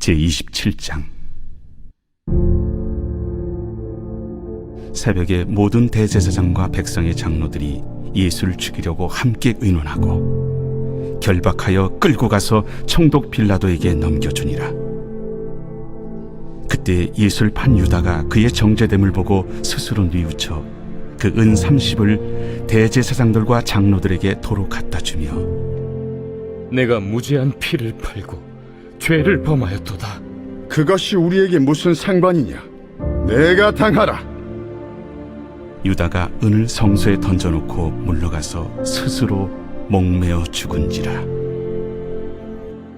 제27장. 새벽에 모든 대제사장과 백성의 장로들이 예수를 죽이려고 함께 의논하고 결박하여 끌고 가서 총독 빌라도에게 넘겨주니라. 그때 예수를 판 유다가 그의 정죄됨을 보고 스스로 뉘우쳐 그 은 30을 대제사장들과 장로들에게 도로 갖다 주며, 내가 무죄한 피를 팔고 죄를 범하였도다. 그것이 우리에게 무슨 상관이냐? 내가 당하라. 유다가 은을 성소에 던져놓고 물러가서 스스로 목매어 죽은지라.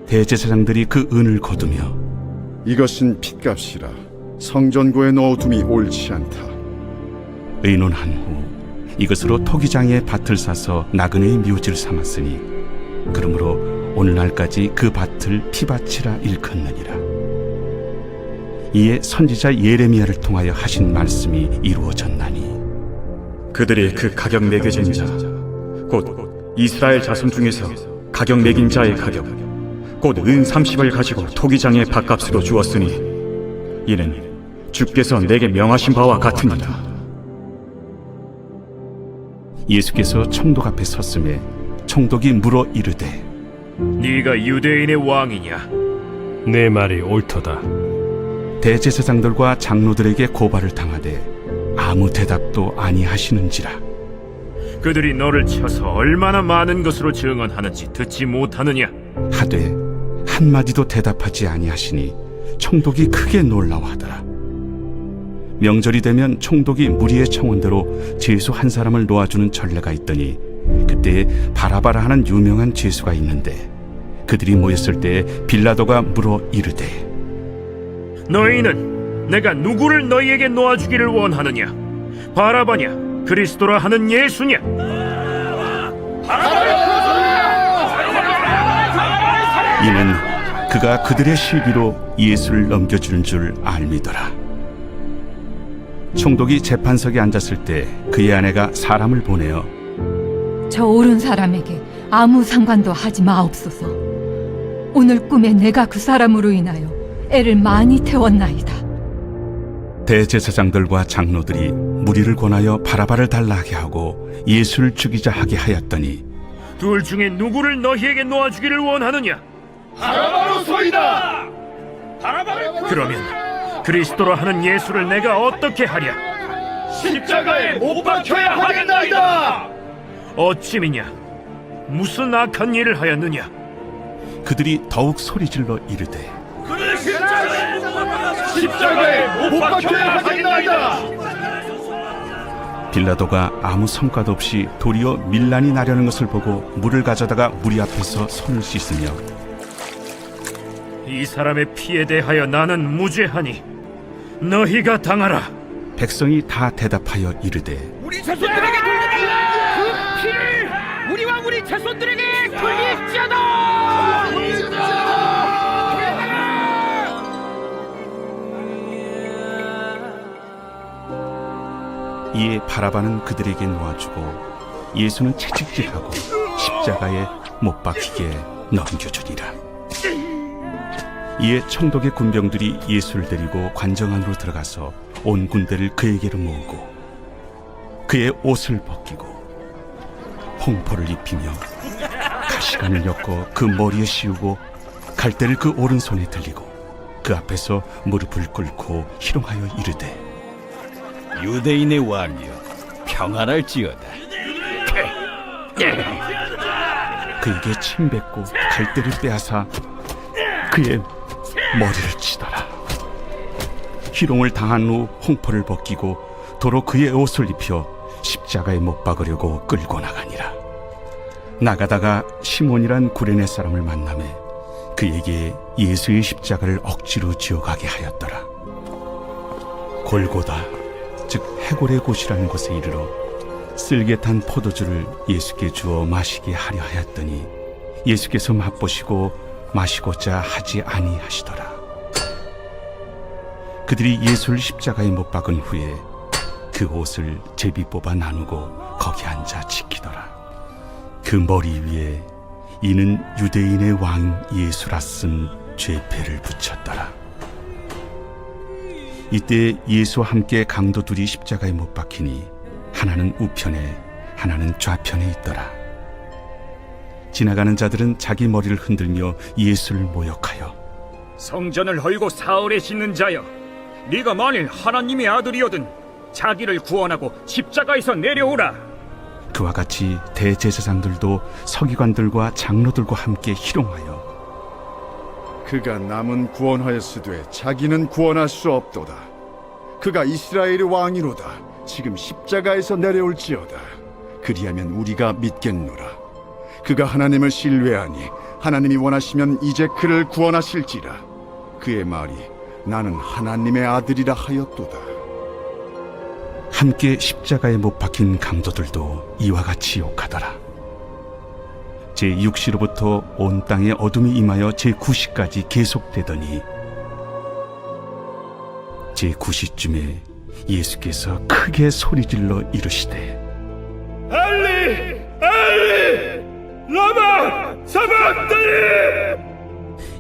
대제사장들이 그 은을 거두며, 이것은 핏값이라 성전고에 넣어둠이 옳지 않다. 의논한 후 이것으로 토기장에 밭을 사서 나그네의 묘지를 삼았으니 그러므로 오늘날까지 그 밭을 피밭이라 일컫느니라. 이에 선지자 예레미야를 통하여 하신 말씀이 이루어졌나니, 그들이 그 가격 매겨진 자, 곧 이스라엘 자손 중에서 가격 매긴 자의 가격, 곧 은 30을 가지고 토기장의 밭값으로 주었으니 이는 주께서 내게 명하신 바와 같으니라. 예수께서 총독 앞에 섰음에 총독이 물어 이르되, 네가 유대인의 왕이냐? 내 말이 옳도다. 대제사장들과 장로들에게 고발을 당하되 아무 대답도 아니하시는지라. 그들이 너를 쳐서 얼마나 많은 것으로 증언하는지 듣지 못하느냐? 하되 한마디도 대답하지 아니하시니 총독이 크게 놀라워하더라. 명절이 되면 총독이 무리의 청원대로 죄수 한 사람을 놓아주는 전례가 있더니, 그때 바라바라 하는 유명한 죄수가 있는데 그들이 모였을 때 빌라도가 물어 이르되, 너희는 내가 누구를 너희에게 놓아주기를 원하느냐? 바라바냐? 그리스도라 하는 예수냐? 이는 그가 그들의 시비로 예수를 넘겨주는 줄 알미더라. 총독이 재판석에 앉았을 때 그의 아내가 사람을 보내어 저 옳은 사람에게 아무 상관도 하지 마옵소서. 오늘 꿈에 내가 그 사람으로 인하여 애를 많이 태웠나이다. 대제사장들과 장로들이 무리를 권하여 바라바를 달라하게 하고 예수를 죽이자 하게 하였더니, 둘 중에 누구를 너희에게 놓아주기를 원하느냐? 바라바로소이다. 그러면 그리스도라 하는 예수를 내가 어떻게 하랴? 십자가에 못 박혀야 하겠나이다. 어찌미냐? 무슨 악한 일을 하였느냐? 그들이 더욱 소리질러 이르되, 십자가에 못 박혀야 하겠나이다. 빌라도가 아무 성과도 없이 도리어 밀란이 나려는 것을 보고 물을 가져다가 무리 앞에서 손을 씻으며, 이 사람의 피에 대하여 나는 무죄하니 너희가 당하라. 백성이 다 대답하여 이르되, 우리 자손들에게 돌리라. 그 피를 우리와 우리 자손들에게 돌릴지어다. 이에 바라바는 그들에게 놓아주고 예수는 채찍질하고 십자가에 못 박히게 넘겨주니라. 이에 총독의 군병들이 예수를 데리고 관정 안으로 들어가서 온 군대를 그에게로 모으고 그의 옷을 벗기고 홍포를 입히며 가시관을 엮어 그 머리에 씌우고 갈대를 그 오른손에 들리고 그 앞에서 무릎을 꿇고 희롱하여 이르되, 유대인의 왕이여, 평안할지어다. 그에게 침 뱉고 갈대를 빼앗아 그의 머리를 치더라. 희롱을 당한 후 홍포를 벗기고 도로 그의 옷을 입혀 십자가에 못 박으려고 끌고 나가니라. 나가다가 시몬이란 구레네 사람을 만나매 그에게 예수의 십자가를 억지로 지어가게 하였더라. 골고다, 즉 해골의 곳이라는 곳에 이르러 쓸개 탄 포도주를 예수께 주어 마시게 하려 하였더니 예수께서 맛보시고 마시고자 하지 아니하시더라. 그들이 예수를 십자가에 못 박은 후에 그 옷을 제비 뽑아 나누고 거기 앉아 지키더라. 그 머리 위에 이는 유대인의 왕 예수라 쓴 죄패를 붙였더라. 이때 예수와 함께 강도 둘이 십자가에 못 박히니 하나는 우편에 하나는 좌편에 있더라. 지나가는 자들은 자기 머리를 흔들며 예수를 모욕하여 성전을 헐고 사흘에 짓는 자여, 네가 만일 하나님의 아들이거든 자기를 구원하고 십자가에서 내려오라. 그와 같이 대제사장들도 서기관들과 장로들과 함께 희롱하여 그가 남은 구원하였으되 자기는 구원할 수 없도다. 그가 이스라엘의 왕이로다. 지금 십자가에서 내려올지어다. 그리하면 우리가 믿겠노라. 그가 하나님을 신뢰하니 하나님이 원하시면 이제 그를 구원하실지라. 그의 말이 나는 하나님의 아들이라 하였도다. 함께 십자가에 못 박힌 강도들도 이와 같이 욕하더라. 제6시로부터 온 땅에 어둠이 임하여 제9시까지 계속되더니 제9시쯤에 예수께서 크게 소리질러 이르시되 엘리 엘리 라마 사박다니.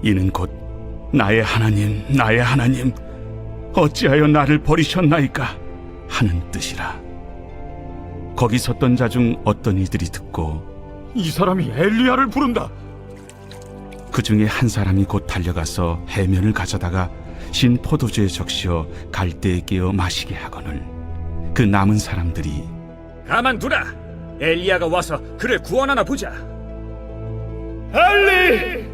이는 곧 나의 하나님 어찌하여 나를 버리셨나이까 하는 뜻이라. 거기 섰던 자 중 어떤 이들이 듣고 이 사람이 엘리야를 부른다. 그 중에 한 사람이 곧 달려가서 해면을 가져다가 신 포도주에 적시어 갈대에 깨어 마시게 하거늘 그 남은 사람들이 가만두라. 엘리야가 와서 그를 구원하나 보자. 엘리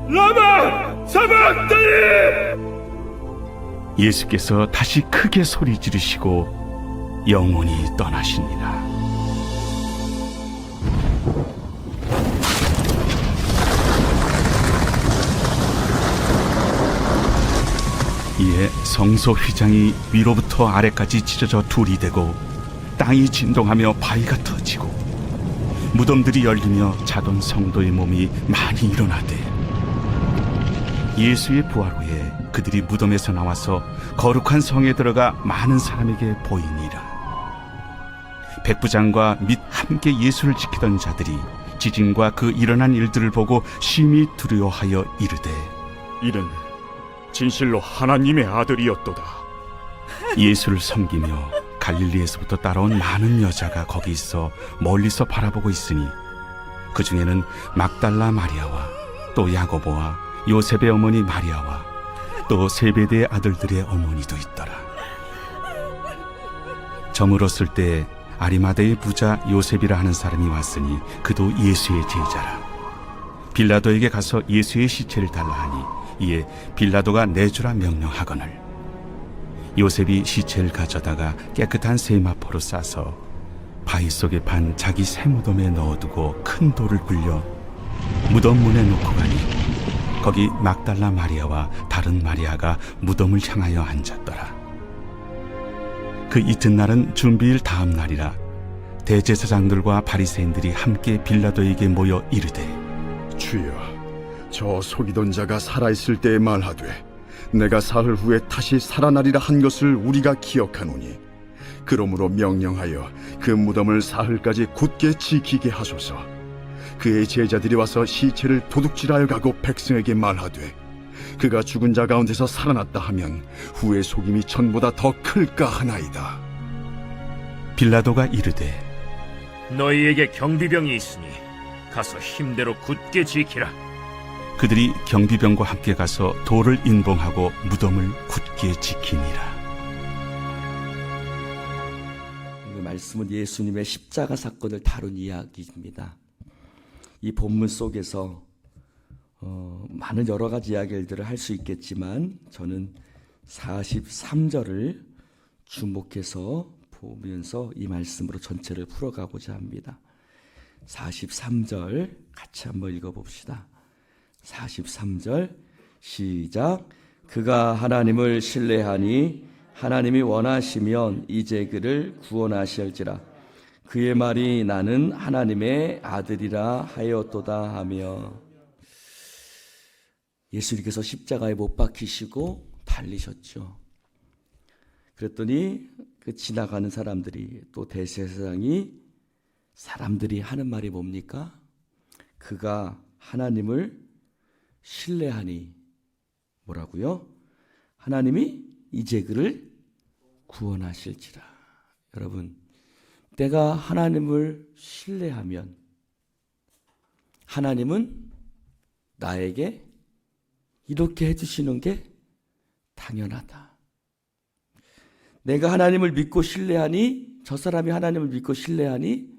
라마 사박다니. 예수께서 다시 크게 소리 지르시고 영원히 떠나시니라. 이에 성소 휘장이 위로부터 아래까지 찢어져 둘이 되고 땅이 진동하며 바위가 터지고 무덤들이 열리며 자던 성도의 몸이 많이 일어나되 예수의 부활 후에 그들이 무덤에서 나와서 거룩한 성에 들어가 많은 사람에게 보이니라. 백부장과 및 함께 예수를 지키던 자들이 지진과 그 일어난 일들을 보고 심히 두려워하여 이르되 이는 진실로 하나님의 아들이었도다. 예수를 섬기며 갈릴리에서부터 따라온 많은 여자가 거기 있어 멀리서 바라보고 있으니 그 중에는 막달라 마리아와 또 야고보와 요셉의 어머니 마리아와 또 세베대의 아들들의 어머니도 있더라. 저물었을 때 아리마대의 부자 요셉이라 하는 사람이 왔으니 그도 예수의 제자라. 빌라도에게 가서 예수의 시체를 달라 하니 이에 빌라도가 내주라 명령하거늘 요셉이 시체를 가져다가 깨끗한 세마포로 싸서 바위 속에 판 자기 새 무덤에 넣어두고 큰 돌을 굴려 무덤 문에 놓고 가니 거기 막달라 마리아와 다른 마리아가 무덤을 향하여 앉았더라. 그 이튿날은 준비일 다음 날이라. 대제사장들과 바리새인들이 함께 빌라도에게 모여 이르되 주여, 저 속이던 자가 살아있을 때에 말하되 내가 사흘 후에 다시 살아나리라 한 것을 우리가 기억하노니 그러므로 명령하여 그 무덤을 사흘까지 굳게 지키게 하소서. 그의 제자들이 와서 시체를 도둑질하여 가고 백성에게 말하되 그가 죽은 자 가운데서 살아났다 하면 후의 속임이 전보다 더 클까 하나이다. 빌라도가 이르되 너희에게 경비병이 있으니 가서 힘대로 굳게 지키라. 그들이 경비병과 함께 가서 돌을 인봉하고 무덤을 굳게 지키니라. 오늘 말씀은 예수님의 십자가 사건을 다룬 이야기입니다. 이 본문 속에서 많은 여러 가지 이야기들을 할 수 있겠지만 저는 43절을 주목해서 보면서 이 말씀으로 전체를 풀어가고자 합니다. 43절 같이 한번 읽어봅시다. 43절 시작. 그가 하나님을 신뢰하니 하나님이 원하시면 이제 그를 구원하실지라. 그의 말이 나는 하나님의 아들이라 하였도다 하며 예수님께서 십자가에 못 박히시고 달리셨죠. 그랬더니 그 지나가는 사람들이 또 대제사장이 사람들이 하는 말이 뭡니까? 그가 하나님을 신뢰하니 뭐라고요? 하나님이 이제 그를 구원하실지라. 여러분, 내가 하나님을 신뢰하면 하나님은 나에게 이렇게 해주시는 게 당연하다. 내가 하나님을 믿고 신뢰하니, 저 사람이 하나님을 믿고 신뢰하니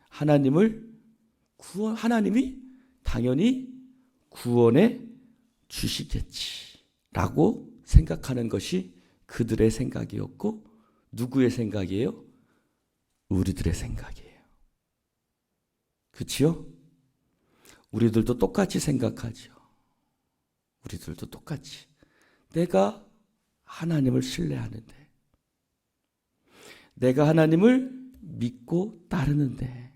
하나님이 당연히 구원해 주시겠지 라고 생각하는 것이 그들의 생각이었고, 누구의 생각이에요? 우리들의 생각이에요. 그치요? 우리들도 똑같이 생각하죠. 우리들도 똑같이. 내가 하나님을 신뢰하는데, 내가 하나님을 믿고 따르는데,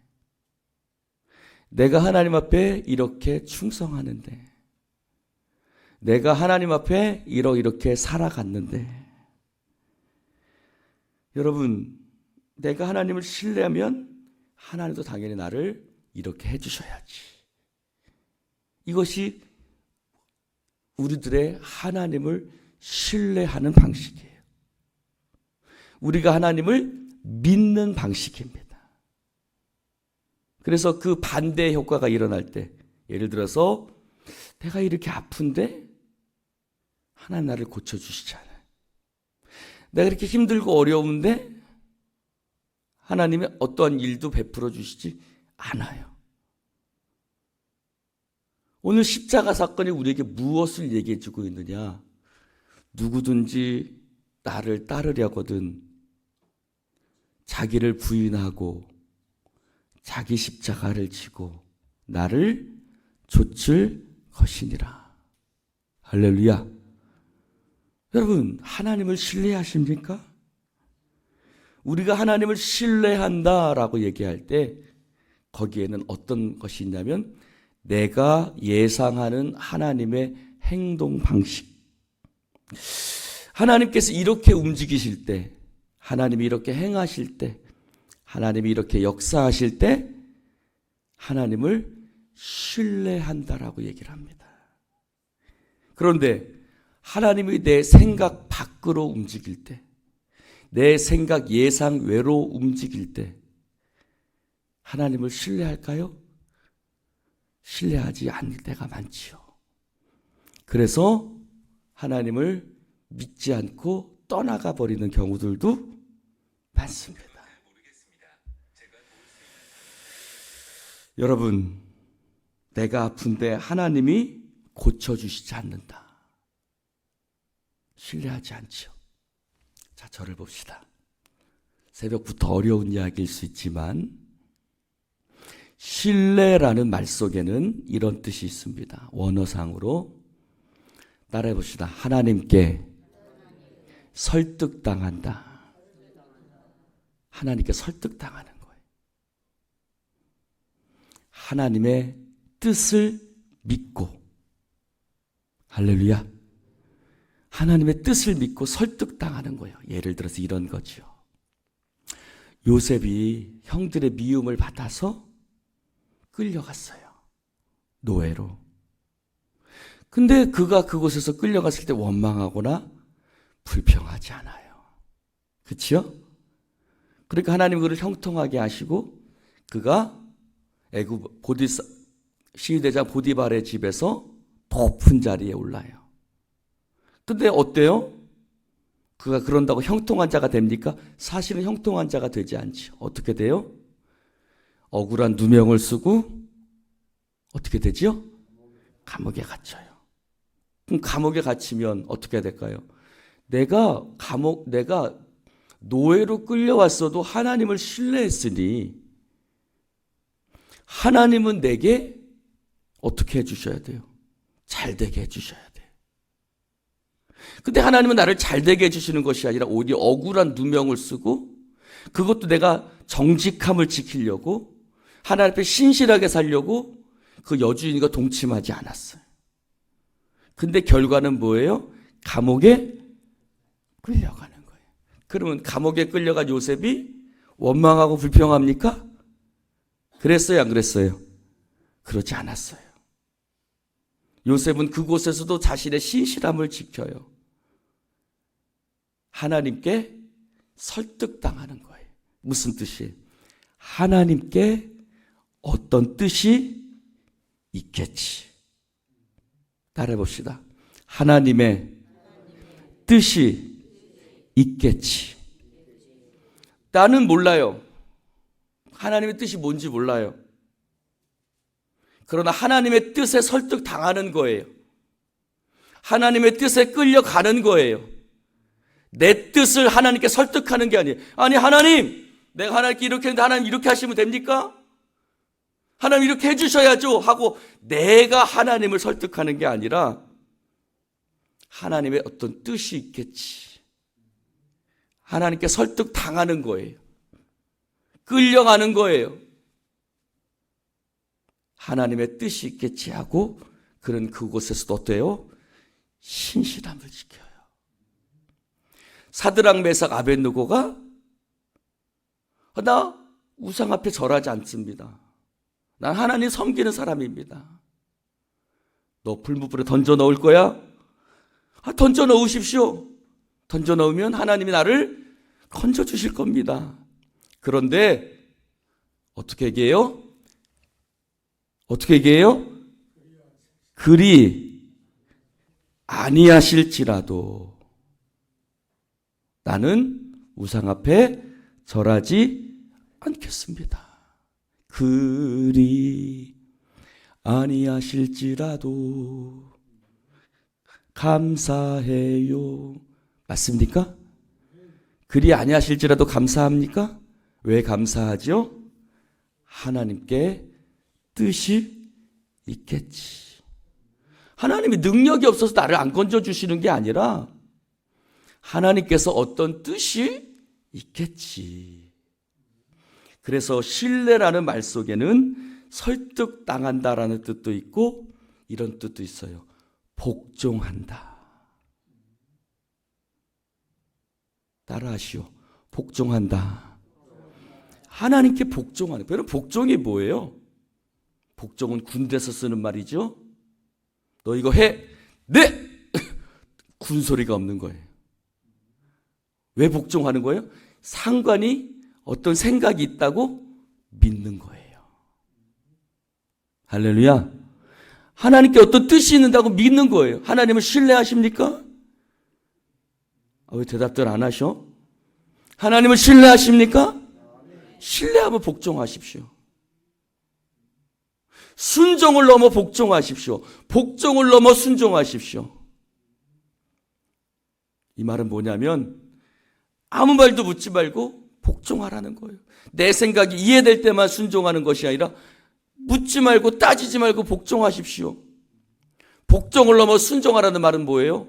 내가 하나님 앞에 이렇게 충성하는데, 내가 하나님 앞에 이렇게 살아갔는데, 여러분, 내가 하나님을 신뢰하면 하나님도 당연히 나를 이렇게 해주셔야지. 이것이 우리들의 하나님을 신뢰하는 방식이에요. 우리가 하나님을 믿는 방식입니다. 그래서 그 반대의 효과가 일어날 때, 예를 들어서 내가 이렇게 아픈데 하나님 나를 고쳐주시잖아요. 내가 이렇게 힘들고 어려운데 하나님이 어떠한 일도 베풀어 주시지 않아요. 오늘 십자가 사건이 우리에게 무엇을 얘기해 주고 있느냐? 누구든지 나를 따르려거든 자기를 부인하고 자기 십자가를 지고 나를 좇을 것이니라. 할렐루야. 여러분, 하나님을 신뢰하십니까? 우리가 하나님을 신뢰한다라고 얘기할 때 거기에는 어떤 것이 있냐면 내가 예상하는 하나님의 행동 방식. 하나님께서 이렇게 움직이실 때, 하나님이 이렇게 행하실 때, 하나님이 이렇게 역사하실 때 하나님을 신뢰한다라고 얘기를 합니다. 그런데 하나님이 내 생각 밖으로 움직일 때, 내 생각 예상 외로 움직일 때 하나님을 신뢰할까요? 신뢰하지 않을 때가 많지요. 그래서 하나님을 믿지 않고 떠나가 버리는 경우들도 많습니다. 여러분, 내가 아픈데 하나님이 고쳐주시지 않는다. 신뢰하지 않죠. 자, 저를 봅시다. 새벽부터 어려운 이야기일 수 있지만 신뢰라는 말 속에는 이런 뜻이 있습니다. 원어상으로 따라해 봅시다. 하나님께 설득당한다. 하나님께 설득당하는 거예요. 하나님의 뜻을 믿고, 할렐루야, 하나님의 뜻을 믿고 설득당하는 거예요. 예를 들어서 이런 거죠. 요셉이 형들의 미움을 받아서 끌려갔어요. 노예로. 근데 그가 그곳에서 끌려갔을 때 원망하거나 불평하지 않아요. 그치요? 그러니까 하나님은 그를 형통하게 하시고 그가 애굽 시위대장 보디발의 집에서 높은 자리에 올라요. 근데 어때요? 그가 그런다고 형통한 자가 됩니까? 사실은 형통한 자가 되지 않죠. 어떻게 돼요? 억울한 누명을 쓰고 어떻게 되지요? 감옥에 갇혀요. 그럼 감옥에 갇히면 어떻게 될까요? 내가 노예로 끌려왔어도 하나님을 신뢰했으니 하나님은 내게 어떻게 해주셔야 돼요? 잘 되게 해주셔야 돼요. 근데 하나님은 나를 잘 되게 해주시는 것이 아니라 오히려 억울한 누명을 쓰고 그것도 내가 정직함을 지키려고 하나님 앞에 신실하게 살려고 그 여주인과 동침하지 않았어요. 근데 결과는 뭐예요? 감옥에 끌려가는 거예요. 그러면 감옥에 끌려간 요셉이 원망하고 불평합니까? 그랬어요, 안 그랬어요? 그러지 않았어요. 요셉은 그곳에서도 자신의 신실함을 지켜요. 하나님께 설득당하는 거예요. 무슨 뜻이? 하나님께 어떤 뜻이 있겠지. 따라해 봅시다. 하나님의 뜻이 있겠지. 나는 몰라요. 하나님의 뜻이 뭔지 몰라요. 그러나 하나님의 뜻에 설득당하는 거예요. 하나님의 뜻에 끌려가는 거예요. 내 뜻을 하나님께 설득하는 게 아니에요. 아니, 하나님, 내가 하나님께 이렇게 했는데 하나님 이렇게 하시면 됩니까? 하나님 이렇게 해주셔야죠 하고 내가 하나님을 설득하는 게 아니라 하나님의 어떤 뜻이 있겠지. 하나님께 설득당하는 거예요. 끌려가는 거예요. 하나님의 뜻이 있겠지 하고 그는 그곳에서도 어때요? 신실함을 지켜요. 사드락 메삭 아벳느고가 나 우상 앞에 절하지 않습니다. 난 하나님 섬기는 사람입니다. 너 불무불에 던져 넣을 거야? 던져 넣으십시오. 던져 넣으면 하나님이 나를 건져 주실 겁니다. 그런데 어떻게 얘기해요? 어떻게 얘기해요? 그리 아니하실지라도 나는 우상 앞에 절하지 않겠습니다. 그리 아니하실지라도 감사해요. 맞습니까? 그리 아니하실지라도 감사합니까? 왜 감사하죠? 하나님께 뜻이 있겠지. 하나님이 능력이 없어서 나를 안 건져주시는 게 아니라 하나님께서 어떤 뜻이 있겠지. 그래서 신뢰라는 말 속에는 설득당한다라는 뜻도 있고 이런 뜻도 있어요. 복종한다. 따라하시오. 복종한다. 하나님께 복종하는 거예요. 복종이 뭐예요? 복종은 군대에서 쓰는 말이죠. 너 이거 해. 네! 군소리가 없는 거예요. 왜 복종하는 거예요? 상관이 어떤 생각이 있다고 믿는 거예요. 할렐루야. 하나님께 어떤 뜻이 있는다고 믿는 거예요. 하나님을 신뢰하십니까? 왜 대답들 안 하셔? 하나님을 신뢰하십니까? 신뢰하면 복종하십시오. 순종을 넘어 복종하십시오. 복종을 넘어 순종하십시오. 이 말은 뭐냐면 아무 말도 묻지 말고 복종하라는 거예요. 내 생각이 이해될 때만 순종하는 것이 아니라 묻지 말고 따지지 말고 복종하십시오. 복종을 넘어 순종하라는 말은 뭐예요?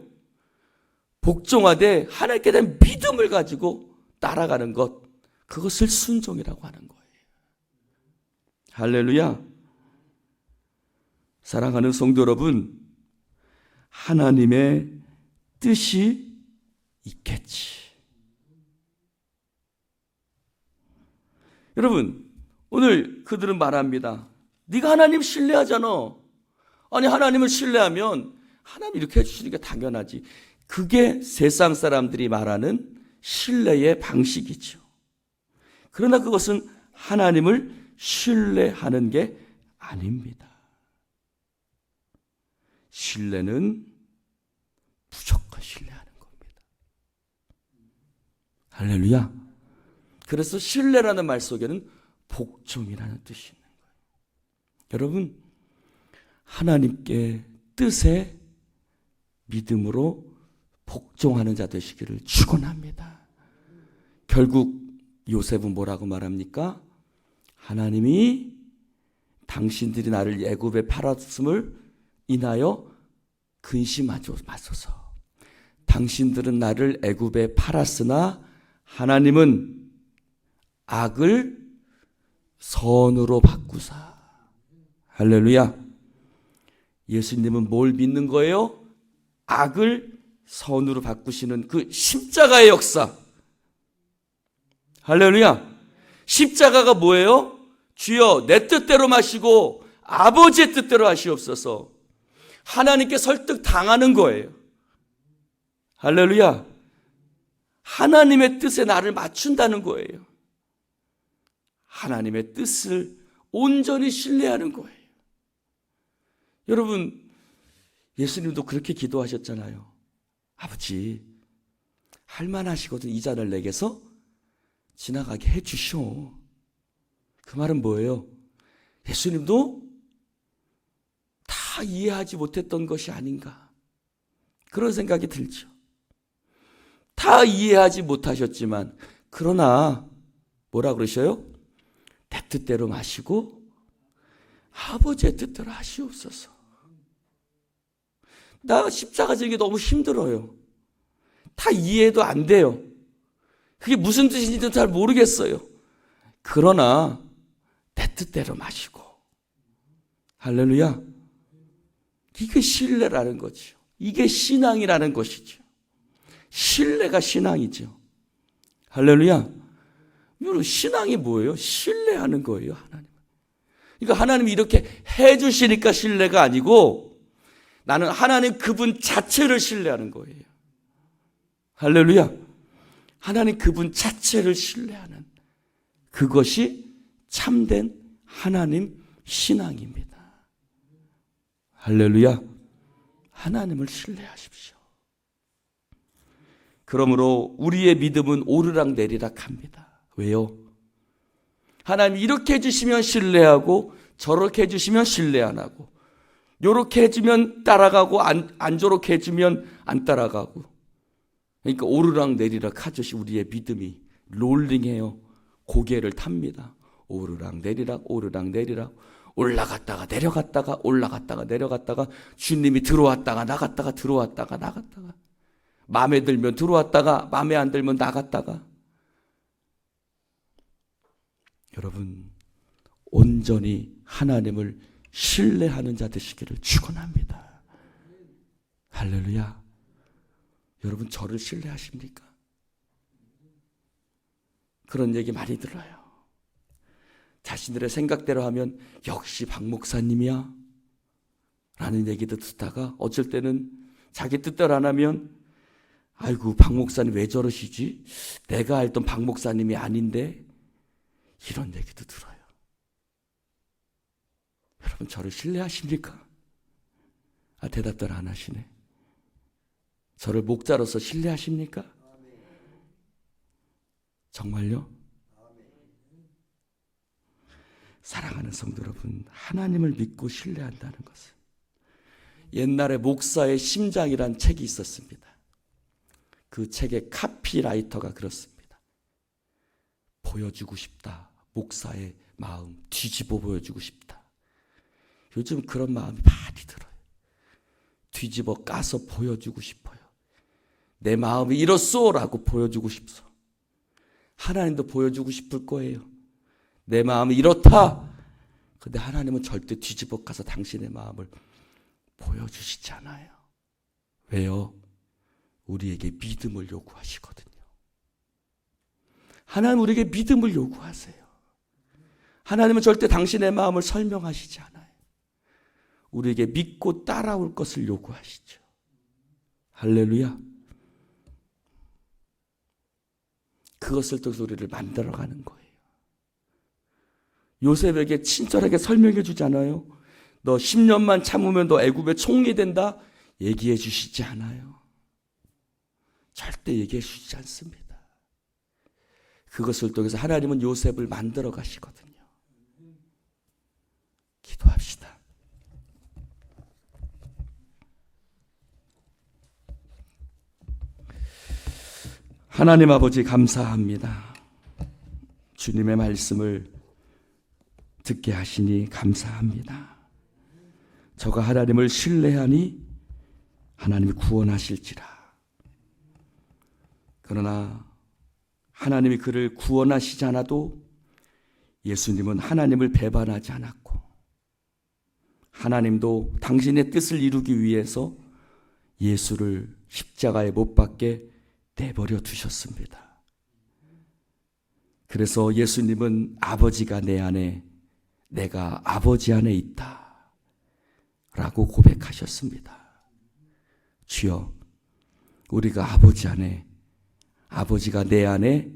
복종하되 하나님께 대한 믿음을 가지고 따라가는 것, 그것을 순종이라고 하는 거예요. 할렐루야. 사랑하는 성도 여러분, 하나님의 뜻이 있겠지. 여러분, 오늘 그들은 말합니다. 네가 하나님 신뢰하잖아. 아니, 하나님을 신뢰하면 하나님 이렇게 해주시는 게 당연하지. 그게 세상 사람들이 말하는 신뢰의 방식이죠. 그러나 그것은 하나님을 신뢰하는 게 아닙니다. 신뢰는 무조건 신뢰하는 겁니다. 할렐루야. 그래서 신뢰라는 말 속에는 복종이라는 뜻이 있는 거예요. 여러분, 하나님께 뜻에 믿음으로 복종하는 자 되시기를 축원합니다. 결국 요셉은 뭐라고 말합니까? 하나님이 당신들이 나를 애굽에 팔았음을 인하여 근심하지 마소서. 당신들은 나를 애굽에 팔았으나 하나님은 악을 선으로 바꾸사. 할렐루야. 예수님은 뭘 믿는 거예요? 악을 선으로 바꾸시는 그 십자가의 역사. 할렐루야. 십자가가 뭐예요? 주여 내 뜻대로 마시고 아버지의 뜻대로 하시옵소서. 하나님께 설득당하는 거예요. 할렐루야. 하나님의 뜻에 나를 맞춘다는 거예요. 하나님의 뜻을 온전히 신뢰하는 거예요. 여러분, 예수님도 그렇게 기도하셨잖아요. 아버지, 할만하시거든 이 잔을 내게서 지나가게 해주시오. 그 말은 뭐예요? 예수님도 다 이해하지 못했던 것이 아닌가, 그런 생각이 들죠. 다 이해하지 못하셨지만 그러나 뭐라 그러셔요? 내 뜻대로 마시고 아버지의 뜻대로 하시옵소서. 나 십자가 지기 너무 힘들어요. 다 이해도 안 돼요. 그게 무슨 뜻인지도 잘 모르겠어요. 그러나 내 뜻대로 마시고. 할렐루야. 이게 신뢰라는 거죠. 이게 신앙이라는 것이죠. 신뢰가 신앙이죠. 할렐루야. 여러분, 신앙이 뭐예요? 신뢰하는 거예요, 하나님. 그러니까 하나님이 이렇게 해주시니까 신뢰가 아니고 나는 하나님 그분 자체를 신뢰하는 거예요. 할렐루야. 하나님 그분 자체를 신뢰하는 그것이 참된 하나님 신앙입니다. 할렐루야. 하나님을 신뢰하십시오. 그러므로 우리의 믿음은 오르락내리락 합니다. 왜요? 하나님이 이렇게 해주시면 신뢰하고 저렇게 해주시면 신뢰 안 하고, 요렇게 해주면 따라가고 안 저렇게 해주면 안 따라가고. 그러니까 오르락내리락 하듯이 우리의 믿음이 롤링해요. 고개를 탑니다. 오르락내리락 오르락내리락, 올라갔다가 내려갔다가 올라갔다가 내려갔다가, 주님이 들어왔다가 나갔다가 들어왔다가 나갔다가, 마음에 들면 들어왔다가 마음에 안 들면 나갔다가. 여러분, 온전히 하나님을 신뢰하는 자 되시기를 축원합니다. 할렐루야. 여러분, 저를 신뢰하십니까? 그런 얘기 많이 들어요. 자신들의 생각대로 하면 역시 박 목사님이야 라는 얘기도 듣다가, 어쩔 때는 자기 뜻대로 안 하면 아이고 박 목사님 왜 저러시지? 내가 알던 박 목사님이 아닌데, 이런 얘기도 들어요. 여러분, 저를 신뢰하십니까? 대답들 안 하시네. 저를 목자로서 신뢰하십니까? 정말요? 사랑하는 성도 여러분, 하나님을 믿고 신뢰한다는 것은, 옛날에 목사의 심장이란 책이 있었습니다. 그 책의 카피라이터가 그렇습니다. 보여주고 싶다. 목사의 마음 뒤집어 보여주고 싶다. 요즘 그런 마음이 많이 들어요. 뒤집어 까서 보여주고 싶어요. 내 마음이 이렇소라고 보여주고 싶어. 하나님도 보여주고 싶을 거예요. 내 마음이 이렇다. 근데 하나님은 절대 뒤집어 까서 당신의 마음을 보여주시지 않아요. 왜요? 우리에게 믿음을 요구하시거든요. 하나님 우리에게 믿음을 요구하세요. 하나님은 절대 당신의 마음을 설명하시지 않아요. 우리에게 믿고 따라올 것을 요구하시죠. 할렐루야. 그것을 통해서 우리를 만들어가는 거예요. 요셉에게 친절하게 설명해 주지 않아요. 너 10년만 참으면 너 애굽의 총리 된다. 얘기해 주시지 않아요. 절대 얘기해 주시지 않습니다. 그것을 통해서 하나님은 요셉을 만들어 가시거든요. 기도합시다. 하나님 아버지, 감사합니다. 주님의 말씀을 듣게 하시니 감사합니다. 저가 하나님을 신뢰하니 하나님이 구원하실지라. 그러나 하나님이 그를 구원하시지 않아도 예수님은 하나님을 배반하지 않았고, 하나님도 당신의 뜻을 이루기 위해서 예수를 십자가에 못 박게 내버려 두셨습니다. 그래서 예수님은 아버지가 내 안에, 내가 아버지 안에 있다. 라고 고백하셨습니다. 주여, 우리가 아버지 안에, 아버지가 내 안에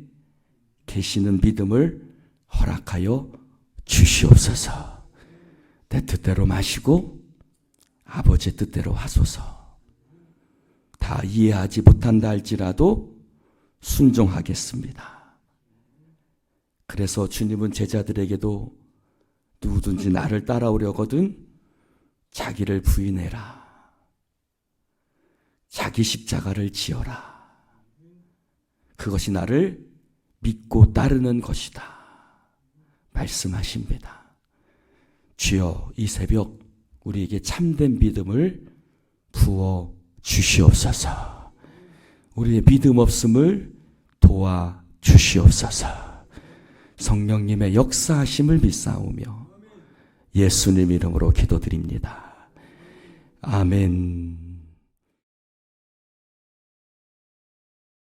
계시는 믿음을 허락하여 주시옵소서. 내 뜻대로 마시고 아버지의 뜻대로 하소서. 다 이해하지 못한다 할지라도 순종하겠습니다. 그래서 주님은 제자들에게도 누구든지 나를 따라오려거든 자기를 부인해라. 자기 십자가를 지어라. 그것이 나를 믿고 따르는 것이다. 말씀하십니다. 주여, 이 새벽 우리에게 참된 믿음을 부어 주시옵소서. 우리의 믿음 없음을 도와 주시옵소서. 성령님의 역사하심을 믿사오며 예수님 이름으로 기도드립니다. 아멘.